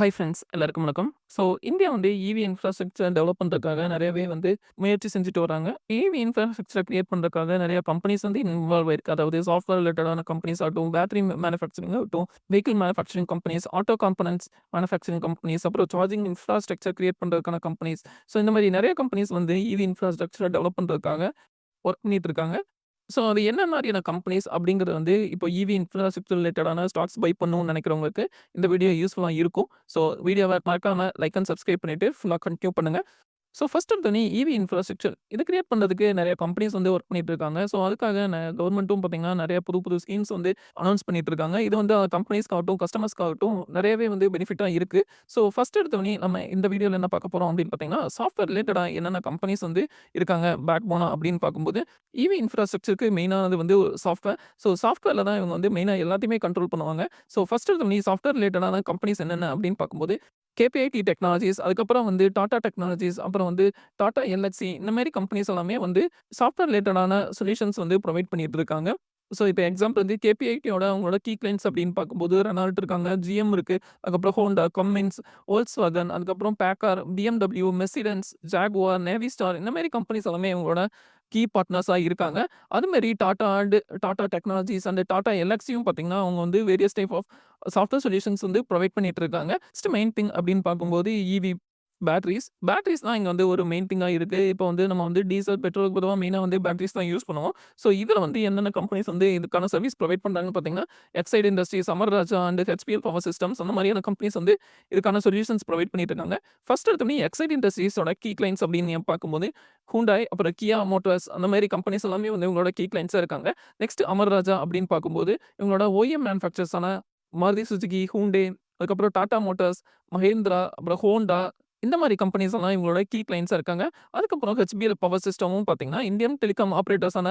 Hi friends எல்லாருக்கும் வணக்கம். So India வந்து ஈவி இன்ஃப்ராஸ்ட்ரக்சர் டெவலப் பண்றதுக்காக நெறையவே வந்து முயற்சி செஞ்சுட்டு வராங்க. ஈவி இன்ஃப்ராஸ்ட்ரக்சர் கிரியேட் பண்றதுக்காக நெறைய கம்பெனிஸ் வந்து இன்வால்வ் ஆயிருக்கு. அதாவது சாஃப்ட்வேர் ரிலேட்டடான கம்பெனிஸ் ஆகட்டும், பேட்டரி மேனுஃபேக்சரிங் ஆகட்டும், vehicle manufacturing companies, auto components manufacturing companies, அப்புறம் சார்ஜிங் இன்ஃப்ராஸ்ட்ரக்சர் கிரியேட் பண்றதுக்கான கம்பெனிஸ். ஸோ இந்த மாரி நெறைய கம்பெனிஸ் வந்து ஈவி இன்ஃப்ராஸ்ட்ரக்சர டெவலப் பண்றதுக்காக ஒர்க் பண்ணிட்டு இருக்காங்க. ஸோ அது என்ன மாரியான கம்பெனிஸ் அப்படிங்கிறது வந்து இப்போ ஈவி இன்ஃப்ராஸ்ட்ரக்சர் ரிலேட்டடான ஸ்டாக்ஸ் பை பண்ணணும்னு நெனைக்கிறவங்களுக்கு இந்த வீடியோ யூஸ்ஃபுல்லா இருக்கும். ஸோ வீடியோவ மறக்காம லைக் அண்ட் சப்ஸ்கிரைப் பண்ணிட்டு ஃபுல்லா கன்டின்யூ பண்ணுங்க. ஸோ ஃபர்ஸ்ட் எடுத்தோனே ஈவி இன்ஃப்ராஸ்ட்ரக்சர் இத கிரியேட் பண்றதுக்கு நெறைய கம்பெனிஸ் வந்து வொர்க் பண்ணிட்டு இருக்காங்க. ஸோ அதுக்காக கவர்மெண்ட்டும் பார்த்தீங்கன்னா, நெறைய புது புது ஸ்கீம்ஸ் வந்து அனவுன்ஸ் பண்ணிட்டு இருக்காங்க. இது வந்து கம்பெனிஸ்க்காகட்டும், கஸ்டமர்ஸ்க்காகட்டும் நெறையவே வந்து பெனிஃபிட்டா இருக்கு. ஸோ ஃபர்ஸ்ட் எடுத்தோனே நம்ம இந்த வீடியோல என்ன பார்க்க போறோம் அப்படின்னு பார்த்தீங்கன்னா, சாஃப்ட்வேர் ரிலேட்டடா என்னென்ன கம்பெனிஸ் வந்து இருக்காங்க பேக் போனா அப்படின்னு பார்க்கும்போது, ஈவி இன்ஃப்ராஸ்ட்ரக்சருக்கு மெயினானது வந்து சாஃப்ட்வேர். ஸோ சாஃப்ட்வேர்ல தான் இவங்க வந்து மெயினா எல்லாத்தையுமே கண்ட்ரோல் பண்ணுவாங்க. ஸோ ஃபர்ஸ்ட் எடுத்தோனே சாஃப்ட்வேர் ரிலேட்டடான கம்பெனிஸ் என்னென்ன அப்படின்னு பார்க்கும்போது, KPIT டெக்னாலஜிஸ், அதுக்கப்புறம் வந்து டாடா டெக்னாலஜிஸ், அப்புறம் வந்து டாடா எல்எக்ஸி இந்த மாரி கம்பெனிஸ் எல்லாமே வந்து சாஃப்ட்வேர் ரிலேட்டடான சொல்யூஷன்ஸ் வந்து புரொவைட் பண்ணிட்டு இருக்காங்க. ஸோ இப்ப எக்ஸாம்பிள் வந்து KPITயோட அவங்களோட கீ கிளையன்ட்ஸ் அப்படின்னு பார்க்கும்போது ரெனால்ட் இருக்காங்க, GM இருக்கு, அதுக்கப்புறம் ஹோண்டா, கம்மின்ஸ், வோல்க்ஸ்வாகன், அதுக்கப்புறம் பேக்கர், BMW, மெர்சிடென்ஸ், ஜாகுவார், நேவிஸ்டார் இந்த மாரி கம்பெனிஸ் எல்லாமே இவங்களோட கீ பார்ட்னர்ஸா இருக்காங்க. அது மாரி டாடா டெக்னாலஜிஸ் அண்ட் டாடா எல்எக்ஸியும் பார்த்தீங்கன்னா, அவங்க வந்து various type of software solutions வந்து புரொவைட் பண்ணிட்டு இருக்காங்க. நெக்ஸ்ட் மெயின் திங் அப்படின்னு பார்க்கும்போது ஈவி பேட்டரீஸ் தான் இங்க வந்து ஒரு மெயின் திங்கா இருக்கு. இப்போ வந்து நம்ம வந்து டீசல், பெட்ரோலுக்கு பொதுவா மெயினா வந்து பேட்டரீஸ் தான் யூஸ் பண்ணுவோம். ஸோ இதுல வந்து என்னென்ன கம்பெனிஸ் வந்து இதுக்கான சர்வீஸ் புரொவைட் பண்றாங்கன்னு பார்த்தீங்கன்னா, excite industries, Amar Raja and HPL power systems அந்த மாதிரியான கம்பெனிஸ் வந்து இதுக்கான சொல்யூஷன்ஸ் புரொவைட் பண்ணிட்டு இருக்காங்க. ஃபர்ஸ்ட் எடுத்தோனே எக்ஸைட் இண்டஸ்ட்ரீஸோட கீ கிளையன்ட்ஸ் அப்படின்னு பார்க்கும்போது, ஹூண்டாய், அப்புறம் கியா மோட்டார்ஸ் அந்த மாரி கம்பெனிஸ் எல்லாமே வந்து இவங்களோட கீ கிளையன்ட்ஸா இருக்காங்க. நெக்ஸ்ட் அமர் ராஜா அப்படின்னு பார்க்கும்போது, இவங்களோட OEM மேனுஃபேக்சரர்ஸான மாருதி சுசுகி, ஹூண்டே, அதுக்கப்புறம் டாடா மோட்டார்ஸ், மஹேந்திரா, அப்புறம் ஹோண்டா இந்த மாரி கம்பெனிஸ் எல்லாம் இவங்களோட கீ கிளையன்ட்ஸா இருக்காங்க. அதுக்கப்புறம் HBL பவர் சிஸ்டமும் பார்த்தீங்கன்னா, இந்தியன் டெலிகாம் ஆப்பரேட்டர்ஸான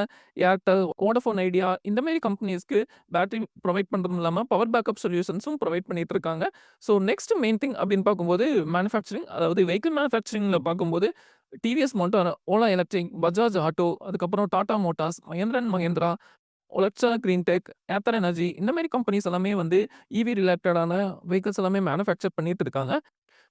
ஏர்டெல், வோடாஃபோன் ஐடியா இந்த மாரி கம்பெனிஸ்க்கு பேட்டரி புரொவைட் பண்றதும் இல்லாம, பவர் பேக்கப் சொல்யூஷன்ஸும் புரொவைட் பண்ணிட்டு இருக்காங்க. ஸோ நெக்ஸ்ட் மெயின் திங் அப்படின்னு பார்க்கும்போது மேனுஃபேக்சரிங் அதாவது வெஹிக்கிள் மேனுஃபேக்சரிங்ல பார்க்கும்போது, TVS motor, Ola electric, Bajaj auto, அதுக்கப்புறம் Tata motors, Mahendran Mahindra, Olectra, Greentech, Ather energy இந்த மாரி கம்பெனிஸ் எல்லாமே வந்து ஈவி ரிலேட்டடான வெஹிக்கிள்ஸ் எல்லாமே மேனுஃபேக்சர் பண்ணிட்டு இருக்காங்க.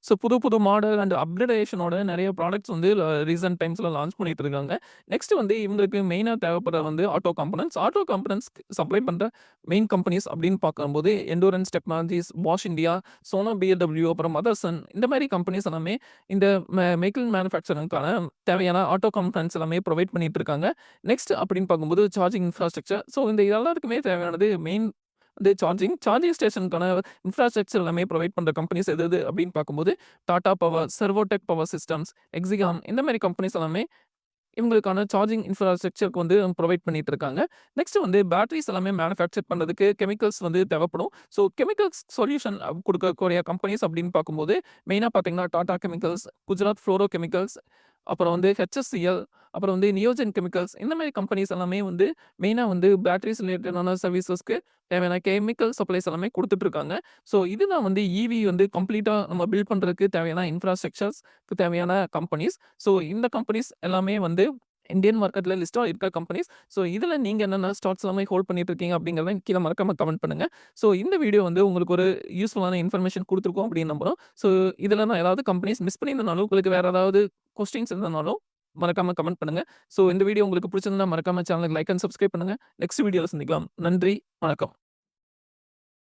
ஸோ புது புது மாடல் அண்ட் அப்கிரேடேஷனோட நெறைய ப்ராடக்ட்ஸ் வந்து ரீசென்ட் டைம்ஸ்ல லான்ச் பண்ணிட்டு இருக்காங்க. நெக்ஸ்ட் வந்து இவங்களுக்கு மெயினா தேவைப்படுறது வந்து ஆட்டோ காம்போனன்ட்ஸ் சப்ளை பண்ற மெயின் கம்பெனிஸ் அப்படின்னு பார்க்கும்போது Endurance Technologies, Bosch India, Sona BMW, அப்புறம் மதர்சன் இந்த மாரி கம்பெனிஸ் எல்லாமே இந்த வெஹிக்கிள் மேனுஃபேக்சரிங்க்கான தேவையான ஆட்டோ காம்போனன்ட்ஸ் எல்லாமே புரொவைட் பண்ணிட்டு இருக்காங்க. நெக்ஸ்ட் அப்படின்னு பார்க்கும்போது சார்ஜிங் இன்ஃப்ராஸ்ட்ரக்சர். ஸோ இந்த எல்லாத்துக்குமே தேவையானது மெயின் வந்து சார்ஜிங் ஸ்டேஷனுக்கான இன்ஃப்ராஸ்ட்ரக்சர் எல்லாமே புரொவைட் பண்ற கம்பெனிஸ் எது எது அப்படின்னு பார்க்கும்போது, Tata power, செர்வோடெக் power systems, Exicom இந்த மாரி கம்பெனிஸ் எல்லாமே இவங்களுக்கான சார்ஜிங் இன்ஃப்ராஸ்ட்ரக்சருக்கு வந்து புரொவைட் பண்ணிட்டு இருக்காங்க. நெக்ஸ்ட் வந்து பேட்டரீஸ் எல்லாமே மேனுஃபேக்சர் பண்றதுக்கு கெமிக்கல்ஸ் வந்து தேவைப்படும். ஸோ கெமிக்கல்ஸ் சொல்யூஷன் குடுக்கக்கூடிய கம்பெனிஸ் அப்படின்னு பார்க்கும்போது, மெயினா பார்த்தீங்கன்னா Tata chemicals, Gujarat fluoro chemicals, அப்புறம் வந்து HSCL, அப்புறம் வந்து நியோஜன் கெமிக்கல்ஸ் இந்த மாரி கம்பெனிஸ் எல்லாமே வந்து மெயினா வந்து பேட்டரீஸ் ரிலேட்டடான சர்வீசஸ்க்கு தேவையான கெமிக்கல் சப்ளைஸ் எல்லாமே குடுத்துட்டு இருக்காங்க. ஸோ இதுதான் வந்து ஈவி வந்து கம்ப்ளீட்டா நம்ம பில்ட் பண்றதுக்கு தேவையான இன்ஃப்ராஸ்ட்ரக்சர்ஸ்க்கு தேவையான கம்பெனிஸ். ஸோ இந்த கம்பெனிஸ் எல்லாமே வந்து இந்தியன் மார்க்கெட்ல லிஸ்ட்டா இருக்க கம்பெனிஸ். ஸோ இதுல நீங்க என்னென்ன ஸ்டாக்ஸ் எல்லாமே ஹோல்ட் பண்ணிட்டு இருக்கீங்க அப்படிங்கிறத கீழ மறக்காம கமெண்ட் பண்ணுங்க. ஸோ இந்த வீடியோ வந்து உங்களுக்கு ஒரு யூஸ்ஃபுல்லான இன்ஃபர்மேஷன் குடுத்துருக்கும் அப்படின்னு நம்புறோம். ஸோ இதுல நான் ஏதாவது கம்பெனிஸ் மிஸ் பண்ணியிருந்தனாலும், உங்களுக்கு வேற ஏதாவது கொஸ்டின்ஸ் இருந்தனாலும் மறக்காம கமெண்ட் பண்ணுங்க. ஸோ இந்த வீடியோ உங்களுக்கு பிடிச்சிருந்தா மறக்காம சேனலுக்கு லைக் அண்ட் சப்ஸ்கிரைப் பண்ணுங்க. நெக்ஸ்ட் வீடியோல சந்திக்கலாம். நன்றி, வணக்கம்.